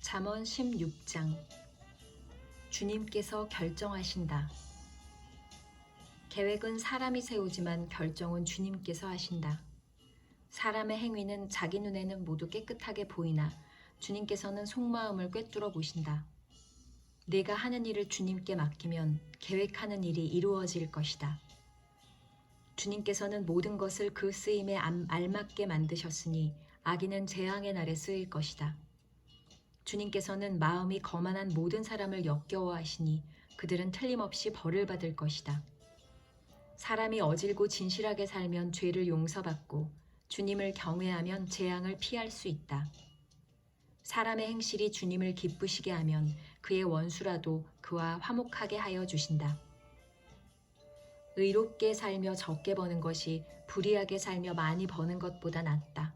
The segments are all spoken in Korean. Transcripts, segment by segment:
잠언 16장. 주님께서 결정하신다. 계획은 사람이 세우지만 결정은 주님께서 하신다. 사람의 행위는 자기 눈에는 모두 깨끗하게 보이나 주님께서는 속마음을 꿰뚫어 보신다. 내가 하는 일을 주님께 맡기면 계획하는 일이 이루어질 것이다. 주님께서는 모든 것을 그 쓰임에 알맞게 만드셨으니 악인은 재앙의 날에 쓰일 것이다. 주님께서는 마음이 거만한 모든 사람을 역겨워하시니 그들은 틀림없이 벌을 받을 것이다. 사람이 어질고 진실하게 살면 죄를 용서받고 주님을 경외하면 재앙을 피할 수 있다. 사람의 행실이 주님을 기쁘시게 하면 그의 원수라도 그와 화목하게 하여 주신다. 의롭게 살며 적게 버는 것이 불의하게 살며 많이 버는 것보다 낫다.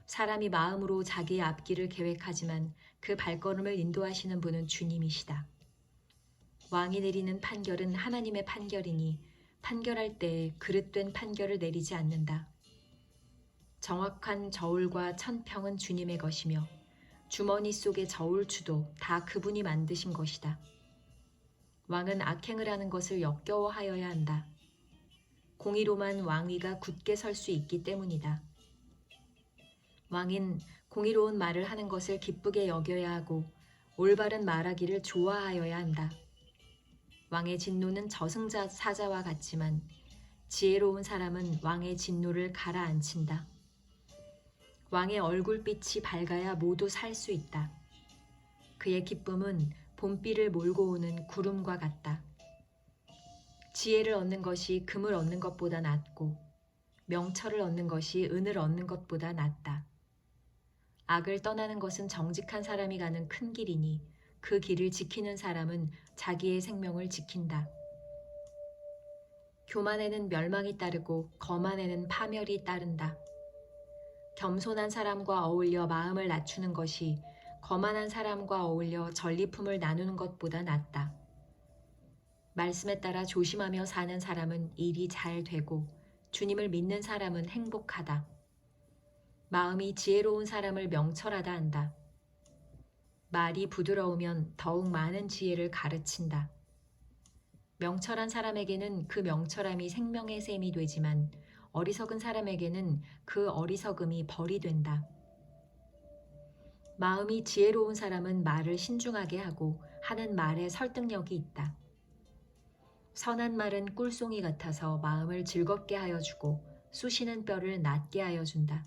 사람이 마음으로 자기의 앞길을 계획하지만 그 발걸음을 인도하시는 분은 주님이시다. 왕이 내리는 판결은 하나님의 판결이니 판결할 때에 그릇된 판결을 내리지 않는다. 정확한 저울과 천평은 주님의 것이며 주머니 속의 저울추도 다 그분이 만드신 것이다. 왕은 악행을 하는 것을 역겨워하여야 한다. 공의로만 왕위가 굳게 설 수 있기 때문이다. 왕인 공의로운 말을 하는 것을 기쁘게 여겨야 하고 올바른 말하기를 좋아하여야 한다. 왕의 진노는 저승자 사자와 같지만 지혜로운 사람은 왕의 진노를 가라앉힌다. 왕의 얼굴빛이 밝아야 모두 살 수 있다. 그의 기쁨은 봄비를 몰고 오는 구름과 같다. 지혜를 얻는 것이 금을 얻는 것보다 낫고 명철을 얻는 것이 은을 얻는 것보다 낫다. 악을 떠나는 것은 정직한 사람이 가는 큰 길이니 그 길을 지키는 사람은 자기의 생명을 지킨다. 교만에는 멸망이 따르고 거만에는 파멸이 따른다. 겸손한 사람과 어울려 마음을 낮추는 것이 거만한 사람과 어울려 전리품을 나누는 것보다 낫다. 말씀에 따라 조심하며 사는 사람은 일이 잘 되고 주님을 믿는 사람은 행복하다. 마음이 지혜로운 사람을 명철하다 한다. 말이 부드러우면 더욱 많은 지혜를 가르친다. 명철한 사람에게는 그 명철함이 생명의 샘이 되지만 어리석은 사람에게는 그 어리석음이 벌이 된다. 마음이 지혜로운 사람은 말을 신중하게 하고 하는 말에 설득력이 있다. 선한 말은 꿀송이 같아서 마음을 즐겁게 하여 주고 쑤시는 뼈를 낫게 하여 준다.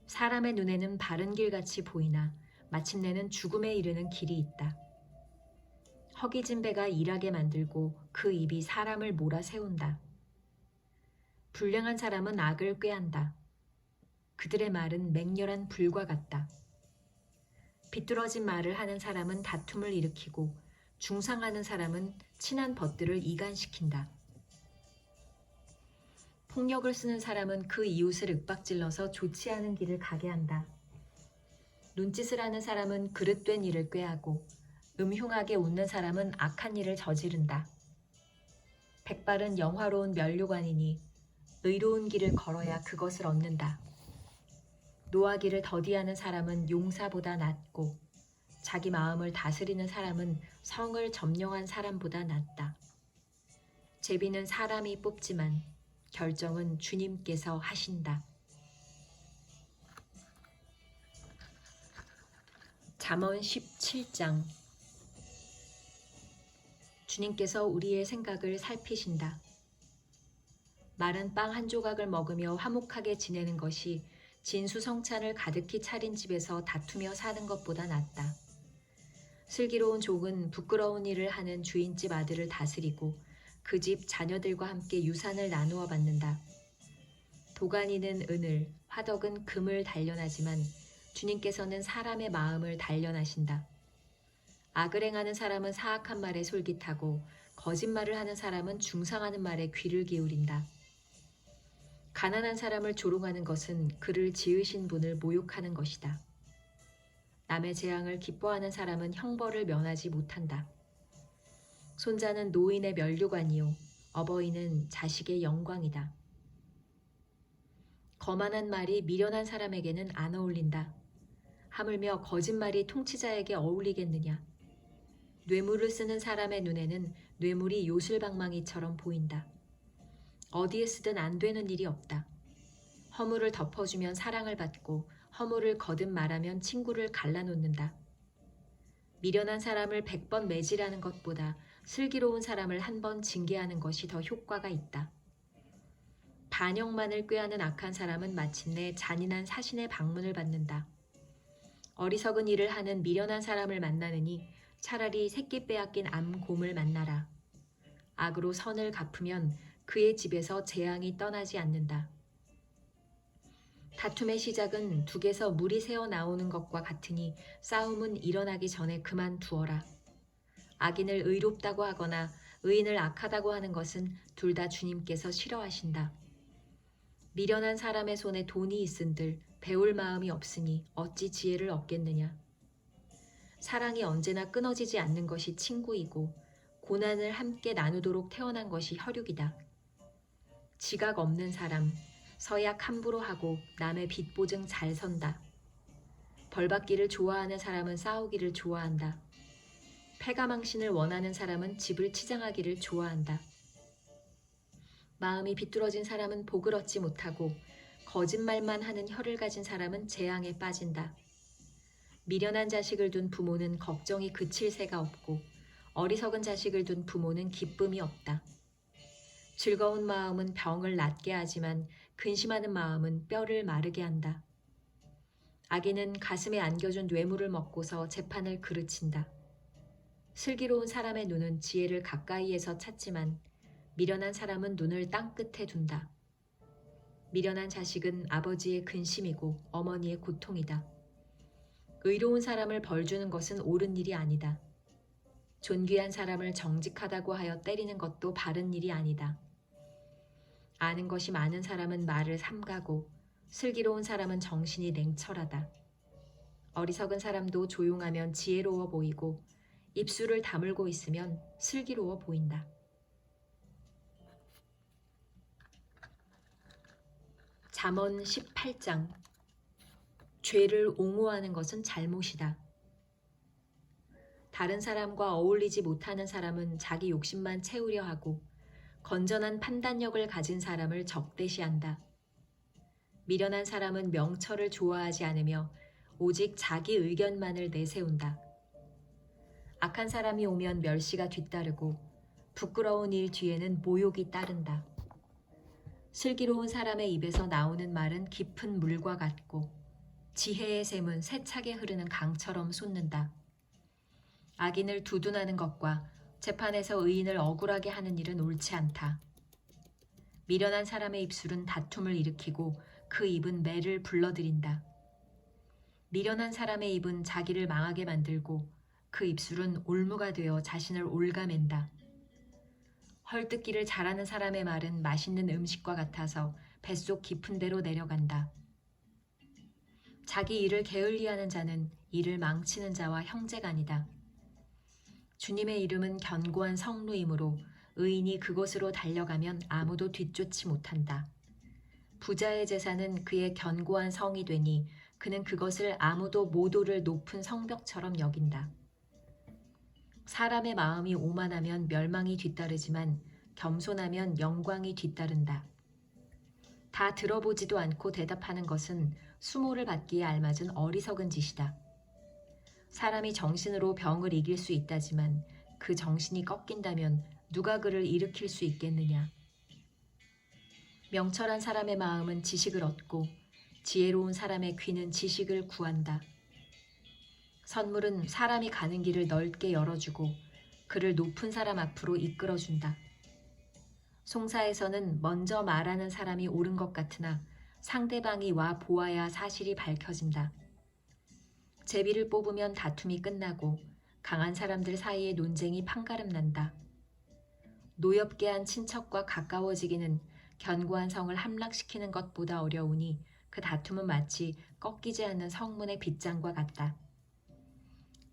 사람의 눈에는 바른 길같이 보이나 마침내는 죽음에 이르는 길이 있다. 허기진 배가 일하게 만들고 그 입이 사람을 몰아세운다. 불량한 사람은 악을 꾀한다. 그들의 말은 맹렬한 불과 같다. 비뚤어진 말을 하는 사람은 다툼을 일으키고 중상하는 사람은 친한 벗들을 이간시킨다. 폭력을 쓰는 사람은 그 이웃을 윽박질러서 좋지 않은 길을 가게 한다. 눈짓을 하는 사람은 그릇된 일을 꾀하고 음흉하게 웃는 사람은 악한 일을 저지른다. 백발은 영화로운 면류관이니 의로운 길을 걸어야 그것을 얻는다. 노하기를 더디하는 사람은 용사보다 낫고 자기 마음을 다스리는 사람은 성을 점령한 사람보다 낫다. 제비는 사람이 뽑지만 결정은 주님께서 하신다. 잠언 17장. 주님께서 우리의 생각을 살피신다. 마른 빵 한 조각을 먹으며 화목하게 지내는 것이 진수성찬을 가득히 차린 집에서 다투며 사는 것보다 낫다. 슬기로운 종은 부끄러운 일을 하는 주인집 아들을 다스리고 그 집 자녀들과 함께 유산을 나누어 받는다. 도가니는 은을, 화덕은 금을 단련하지만 주님께서는 사람의 마음을 단련하신다. 악을 행하는 사람은 사악한 말에 솔깃하고 거짓말을 하는 사람은 중상하는 말에 귀를 기울인다. 가난한 사람을 조롱하는 것은 그를 지으신 분을 모욕하는 것이다. 남의 재앙을 기뻐하는 사람은 형벌을 면하지 못한다. 손자는 노인의 면류관이요 어버이는 자식의 영광이다. 거만한 말이 미련한 사람에게는 안 어울린다. 하물며 거짓말이 통치자에게 어울리겠느냐. 뇌물을 쓰는 사람의 눈에는 뇌물이 요술방망이처럼 보인다. 어디에 쓰든 안 되는 일이 없다. 허물을 덮어주면 사랑을 받고 허물을 거듭 말하면 친구를 갈라놓는다. 미련한 사람을 100번 매질하는 것보다 슬기로운 사람을 한 번 징계하는 것이 더 효과가 있다. 반역만을 꾀하는 악한 사람은 마침내 잔인한 사신의 방문을 받는다. 어리석은 일을 하는 미련한 사람을 만나느니 차라리 새끼 빼앗긴 암곰을 만나라. 악으로 선을 갚으면 그의 집에서 재앙이 떠나지 않는다. 다툼의 시작은 둑에서 물이 새어 나오는 것과 같으니 싸움은 일어나기 전에 그만두어라. 악인을 의롭다고 하거나 의인을 악하다고 하는 것은 둘 다 주님께서 싫어하신다. 미련한 사람의 손에 돈이 있은들 배울 마음이 없으니 어찌 지혜를 얻겠느냐. 사랑이 언제나 끊어지지 않는 것이 친구이고 고난을 함께 나누도록 태어난 것이 혈육이다. 지각 없는 사람, 서약 함부로 하고 남의 빚 보증 잘 선다. 벌받기를 좋아하는 사람은 싸우기를 좋아한다. 패가망신을 원하는 사람은 집을 치장하기를 좋아한다. 마음이 비뚤어진 사람은 복을 얻지 못하고 거짓말만 하는 혀를 가진 사람은 재앙에 빠진다. 미련한 자식을 둔 부모는 걱정이 그칠 새가 없고 어리석은 자식을 둔 부모는 기쁨이 없다. 즐거운 마음은 병을 낫게 하지만 근심하는 마음은 뼈를 마르게 한다. 악인은 가슴에 안겨준 뇌물을 먹고서 재판을 그르친다. 슬기로운 사람의 눈은 지혜를 가까이에서 찾지만 미련한 사람은 눈을 땅끝에 둔다. 미련한 자식은 아버지의 근심이고 어머니의 고통이다. 의로운 사람을 벌주는 것은 옳은 일이 아니다. 존귀한 사람을 정직하다고 하여 때리는 것도 바른 일이 아니다. 아는 것이 많은 사람은 말을 삼가고 슬기로운 사람은 정신이 냉철하다. 어리석은 사람도 조용하면 지혜로워 보이고 입술을 다물고 있으면 슬기로워 보인다. 잠언 18장. 죄를 옹호하는 것은 잘못이다. 다른 사람과 어울리지 못하는 사람은 자기 욕심만 채우려 하고 건전한 판단력을 가진 사람을 적대시한다. 미련한 사람은 명철을 좋아하지 않으며 오직 자기 의견만을 내세운다. 악한 사람이 오면 멸시가 뒤따르고 부끄러운 일 뒤에는 모욕이 따른다. 슬기로운 사람의 입에서 나오는 말은 깊은 물과 같고 지혜의 샘은 세차게 흐르는 강처럼 솟는다. 악인을 두둔하는 것과 재판에서 의인을 억울하게 하는 일은 옳지 않다. 미련한 사람의 입술은 다툼을 일으키고 그 입은 매를 불러들인다. 미련한 사람의 입은 자기를 망하게 만들고 그 입술은 올무가 되어 자신을 올가맨다. 헐뜯기를 잘하는 사람의 말은 맛있는 음식과 같아서 뱃속 깊은 데로 내려간다. 자기 일을 게을리하는 자는 일을 망치는 자와 형제간이다. 주님의 이름은 견고한 성루이므로 의인이 그곳으로 달려가면 아무도 뒤쫓지 못한다. 부자의 재산은 그의 견고한 성이 되니 그는 그것을 아무도 못 오를 높은 성벽처럼 여긴다. 사람의 마음이 오만하면 멸망이 뒤따르지만 겸손하면 영광이 뒤따른다. 다 들어보지도 않고 대답하는 것은 수모를 받기에 알맞은 어리석은 짓이다. 사람이 정신으로 병을 이길 수 있다지만 그 정신이 꺾인다면 누가 그를 일으킬 수 있겠느냐. 명철한 사람의 마음은 지식을 얻고 지혜로운 사람의 귀는 지식을 구한다. 선물은 사람이 가는 길을 넓게 열어주고 그를 높은 사람 앞으로 이끌어준다. 송사에서는 먼저 말하는 사람이 옳은 것 같으나 상대방이 와 보아야 사실이 밝혀진다. 제비를 뽑으면 다툼이 끝나고 강한 사람들 사이에 논쟁이 판가름 난다. 노엽게 한 친척과 가까워지기는 견고한 성을 함락시키는 것보다 어려우니 그 다툼은 마치 꺾이지 않는 성문의 빗장과 같다.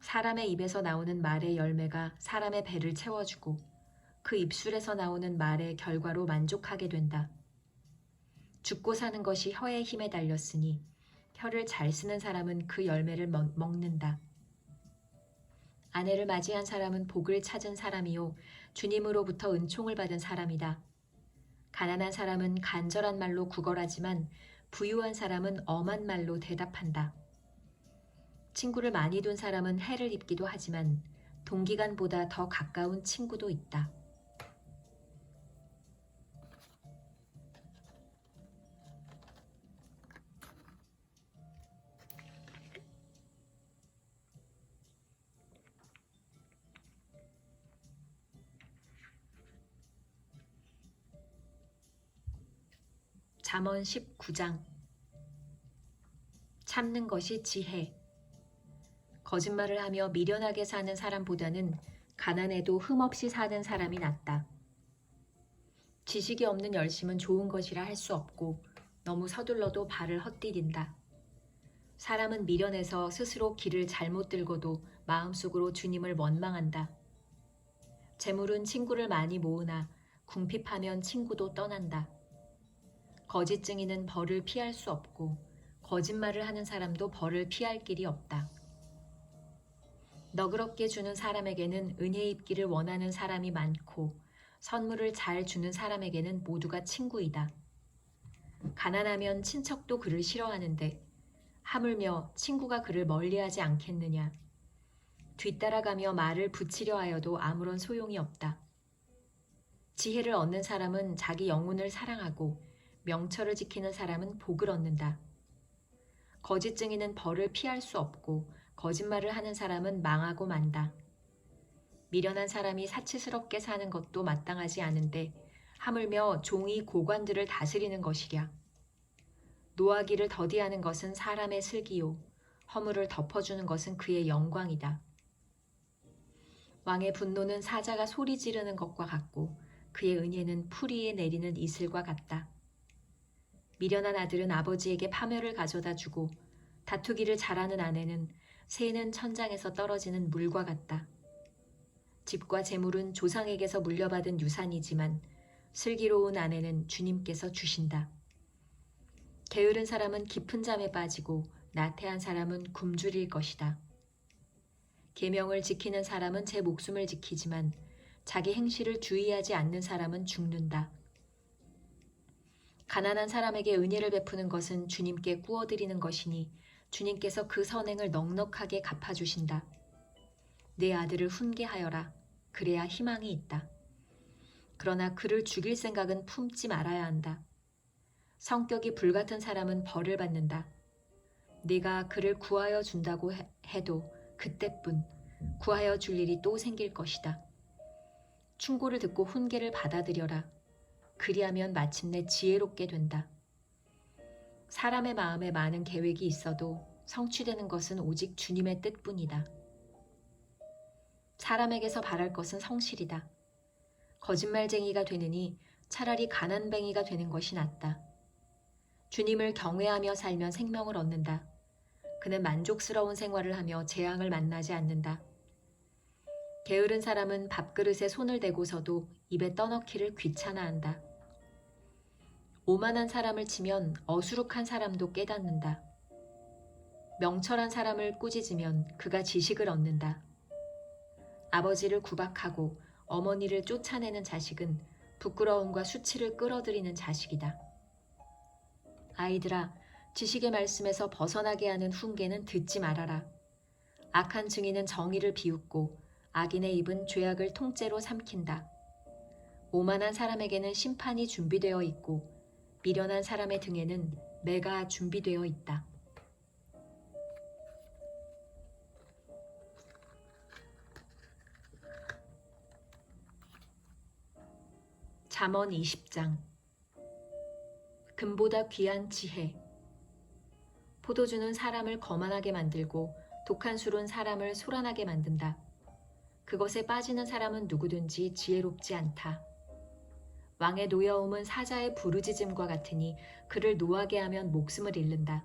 사람의 입에서 나오는 말의 열매가 사람의 배를 채워주고 그 입술에서 나오는 말의 결과로 만족하게 된다. 죽고 사는 것이 혀의 힘에 달렸으니 혀를 잘 쓰는 사람은 그 열매를 먹는다. 아내를 맞이한 사람은 복을 찾은 사람이요 주님으로부터 은총을 받은 사람이다. 가난한 사람은 간절한 말로 구걸하지만 부유한 사람은 엄한 말로 대답한다. 친구를 많이 둔 사람은 해를 입기도 하지만 동기간보다 더 가까운 친구도 있다. 잠언 19장. 참는 것이 지혜. 거짓말을 하며 미련하게 사는 사람보다는 가난해도 흠없이 사는 사람이 낫다. 지식이 없는 열심은 좋은 것이라 할 수 없고 너무 서둘러도 발을 헛디딘다. 사람은 미련해서 스스로 길을 잘못 들고도 마음속으로 주님을 원망한다. 재물은 친구를 많이 모으나 궁핍하면 친구도 떠난다. 거짓 증인은 벌을 피할 수 없고 거짓말을 하는 사람도 벌을 피할 길이 없다. 너그럽게 주는 사람에게는 은혜 입기를 원하는 사람이 많고 선물을 잘 주는 사람에게는 모두가 친구이다. 가난하면 친척도 그를 싫어하는데 하물며 친구가 그를 멀리하지 않겠느냐. 뒤따라가며 말을 붙이려 하여도 아무런 소용이 없다. 지혜를 얻는 사람은 자기 영혼을 사랑하고 명철을 지키는 사람은 복을 얻는다. 거짓 증인은 벌을 피할 수 없고 거짓말을 하는 사람은 망하고 만다. 미련한 사람이 사치스럽게 사는 것도 마땅하지 않은데 하물며 종이 고관들을 다스리는 것이랴. 노하기를 더디하는 것은 사람의 슬기요 허물을 덮어주는 것은 그의 영광이다. 왕의 분노는 사자가 소리 지르는 것과 같고 그의 은혜는 풀 위에 내리는 이슬과 같다. 미련한 아들은 아버지에게 파멸을 가져다 주고 다투기를 잘하는 아내는 새는 천장에서 떨어지는 물과 같다. 집과 재물은 조상에게서 물려받은 유산이지만 슬기로운 아내는 주님께서 주신다. 게으른 사람은 깊은 잠에 빠지고 나태한 사람은 굶주릴 것이다. 계명을 지키는 사람은 제 목숨을 지키지만 자기 행실을 주의하지 않는 사람은 죽는다. 가난한 사람에게 은혜를 베푸는 것은 주님께 구워드리는 것이니 주님께서 그 선행을 넉넉하게 갚아주신다. 내 아들을 훈계하여라. 그래야 희망이 있다. 그러나 그를 죽일 생각은 품지 말아야 한다. 성격이 불같은 사람은 벌을 받는다. 네가 그를 구하여 준다고 해도 그때뿐 구하여 줄 일이 또 생길 것이다. 충고를 듣고 훈계를 받아들여라. 그리하면 마침내 지혜롭게 된다. 사람의 마음에 많은 계획이 있어도 성취되는 것은 오직 주님의 뜻뿐이다. 사람에게서 바랄 것은 성실이다. 거짓말쟁이가 되느니 차라리 가난뱅이가 되는 것이 낫다. 주님을 경외하며 살면 생명을 얻는다. 그는 만족스러운 생활을 하며 재앙을 만나지 않는다. 게으른 사람은 밥그릇에 손을 대고서도 입에 떠넣기를 귀찮아한다. 오만한 사람을 치면 어수룩한 사람도 깨닫는다. 명철한 사람을 꾸짖으면 그가 지식을 얻는다. 아버지를 구박하고 어머니를 쫓아내는 자식은 부끄러움과 수치를 끌어들이는 자식이다. 아이들아, 지식의 말씀에서 벗어나게 하는 훈계는 듣지 말아라. 악한 증인은 정의를 비웃고 악인의 입은 죄악을 통째로 삼킨다. 오만한 사람에게는 심판이 준비되어 있고 미련한 사람의 등에는 매가 준비되어 있다. 잠언 20장. 금보다 귀한 지혜. 포도주는 사람을 거만하게 만들고 독한 술은 사람을 소란하게 만든다. 그것에 빠지는 사람은 누구든지 지혜롭지 않다. 왕의 노여움은 사자의 부르짖음과 같으니 그를 노하게 하면 목숨을 잃는다.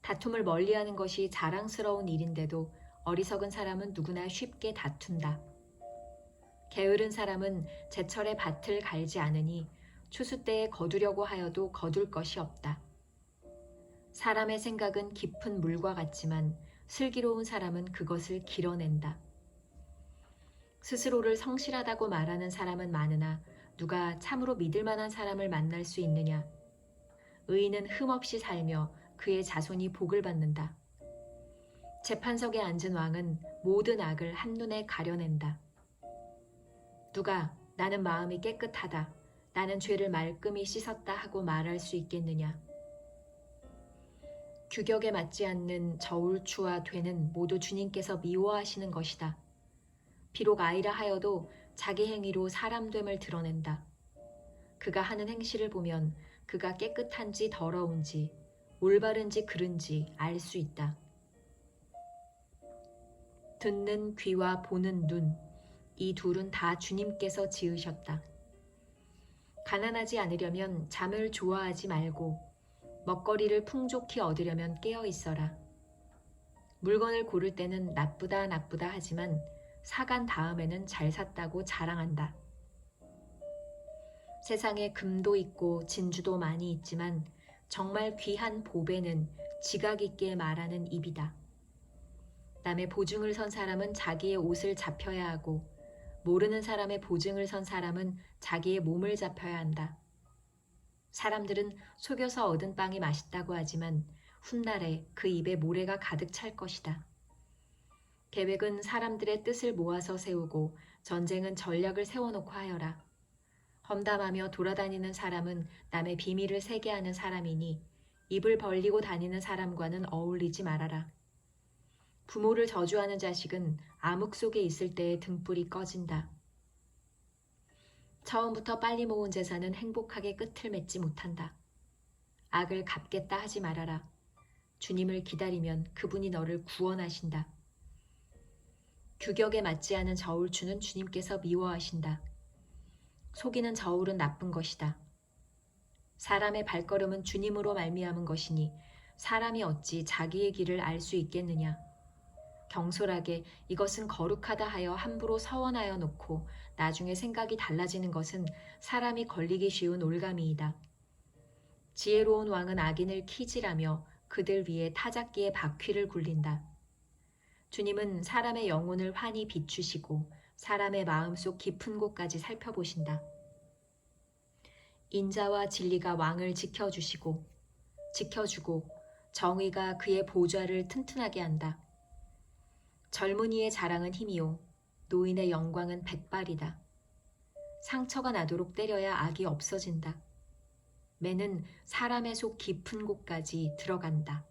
다툼을 멀리하는 것이 자랑스러운 일인데도 어리석은 사람은 누구나 쉽게 다툰다. 게으른 사람은 제철에 밭을 갈지 않으니 추수 때에 거두려고 하여도 거둘 것이 없다. 사람의 생각은 깊은 물과 같지만 슬기로운 사람은 그것을 길어낸다. 스스로를 성실하다고 말하는 사람은 많으나 누가 참으로 믿을 만한 사람을 만날 수 있느냐? 의인은 흠없이 살며 그의 자손이 복을 받는다. 재판석에 앉은 왕은 모든 악을 한눈에 가려낸다. 누가 나는 마음이 깨끗하다, 나는 죄를 말끔히 씻었다 하고 말할 수 있겠느냐? 규격에 맞지 않는 저울추와 되는 모두 주님께서 미워하시는 것이다. 비록 아이라 하여도 자기 행위로 사람됨을 드러낸다. 그가 하는 행실을 보면 그가 깨끗한지 더러운지, 올바른지 그른지 알 수 있다. 듣는 귀와 보는 눈, 이 둘은 다 주님께서 지으셨다. 가난하지 않으려면 잠을 좋아하지 말고 먹거리를 풍족히 얻으려면 깨어 있어라. 물건을 고를 때는 나쁘다 하지만 사간 다음에는 잘 샀다고 자랑한다. 세상에 금도 있고 진주도 많이 있지만 정말 귀한 보배는 지각 있게 말하는 입이다. 남의 보증을 선 사람은 자기의 옷을 잡혀야 하고 모르는 사람의 보증을 선 사람은 자기의 몸을 잡혀야 한다. 사람들은 속여서 얻은 빵이 맛있다고 하지만 훗날에 그 입에 모래가 가득 찰 것이다. 계획은 사람들의 뜻을 모아서 세우고 전쟁은 전략을 세워놓고 하여라. 험담하며 돌아다니는 사람은 남의 비밀을 새게 하는 사람이니 입을 벌리고 다니는 사람과는 어울리지 말아라. 부모를 저주하는 자식은 암흑 속에 있을 때에 등불이 꺼진다. 처음부터 빨리 모은 재산은 행복하게 끝을 맺지 못한다. 악을 갚겠다 하지 말아라. 주님을 기다리면 그분이 너를 구원하신다. 규격에 맞지 않은 저울추는 주님께서 미워하신다. 속이는 저울은 나쁜 것이다. 사람의 발걸음은 주님으로 말미암은 것이니 사람이 어찌 자기의 길을 알 수 있겠느냐. 경솔하게 이것은 거룩하다 하여 함부로 서원하여 놓고 나중에 생각이 달라지는 것은 사람이 걸리기 쉬운 올가미이다. 지혜로운 왕은 악인을 키질하며 그들 위에 타작기의 바퀴를 굴린다. 주님은 사람의 영혼을 환히 비추시고 사람의 마음속 깊은 곳까지 살펴보신다. 인자와 진리가 왕을 지켜주고 정의가 그의 보좌를 튼튼하게 한다. 젊은이의 자랑은 힘이요 노인의 영광은 백발이다. 상처가 나도록 때려야 악이 없어진다. 매는 사람의 속 깊은 곳까지 들어간다.